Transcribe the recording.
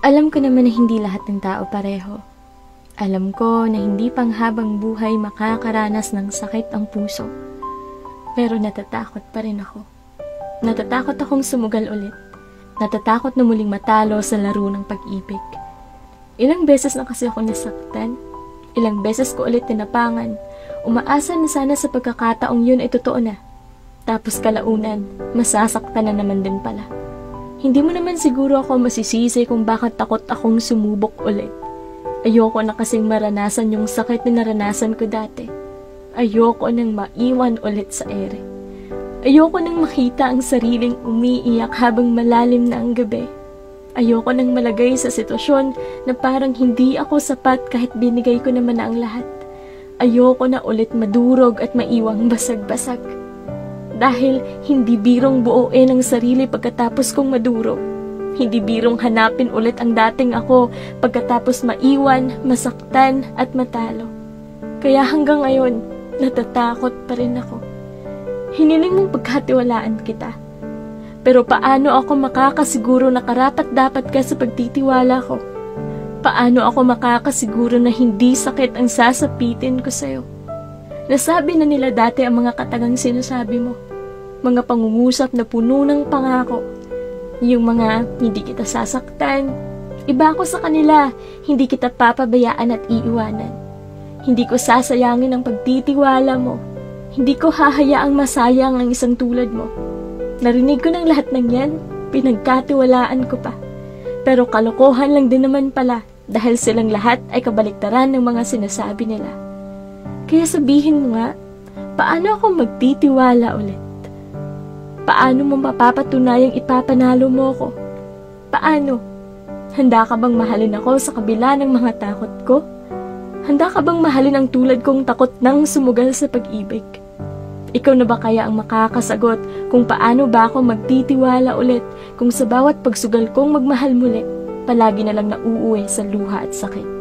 Alam ko naman na hindi lahat ng tao pareho. Alam ko na hindi panghabang buhay makakaranas ng sakit ang puso. Pero natatakot pa rin ako. Natatakot akong sumugal ulit. Natatakot na muling matalo sa laro ng pag-ibig. Ilang beses na kasi ako nasaktan. Ilang beses ko ulit tinapangan. Umaasa na sana sa pagkakataong yun ay totoo na. Tapos kalaunan, masasaktan na naman din pala. Hindi mo naman siguro ako masisisi kung bakit takot akong sumubok ulit. Ayoko na kasing maranasan yung sakit na naranasan ko dati. Ayoko nang maiwan ulit sa ere. Ayoko nang makita ang sariling umiiyak habang malalim na ang gabi. Ayoko nang malagay sa sitwasyon na parang hindi ako sapat kahit binigay ko naman na ang lahat. Ayoko na ulit madurog at maiwang basag-basag. Dahil hindi birong buuin ang sarili pagkatapos kong madurog. Hindi birong hanapin ulit ang dating ako pagkatapos maiwan, masaktan at matalo. Kaya hanggang ngayon, natatakot pa rin ako. Hiniling mong pagkatiwalaan kita. Pero paano ako makakasiguro na karapat-dapat ka sa pagtitiwala ko? Paano ako makakasiguro na hindi sakit ang sasapitin ko sa'yo? Nasabi na nila dati ang mga katagang sinasabi mo. Mga pangungusap na puno ng pangako. Yung mga hindi kita sasaktan. Iba ako sa kanila, hindi kita papabayaan at iiwanan. Hindi ko sasayangin ang pagtitiwala mo. Hindi ko hahayaang masayang ang isang tulad mo. Narinig ko ng lahat ng yan, pinagkatiwalaan ko pa. Pero kalokohan lang din naman pala dahil silang lahat ay kabaliktaran ng mga sinasabi nila. Kaya sabihin mo nga, paano ako magtitiwala ulit? Paano mo mapapatunayang ipapanalo mo ako? Paano? Handa ka bang mahalin ako sa kabila ng mga takot ko? Handa ka bang mahalin ang tulad kong takot nang sumugal sa pag-ibig? Ikaw na ba kaya ang makakasagot kung paano ba ako magtitiwala ulit kung sa bawat pagsugal kong magmahal muli, palagi na lang nauuwi sa luha at sakit?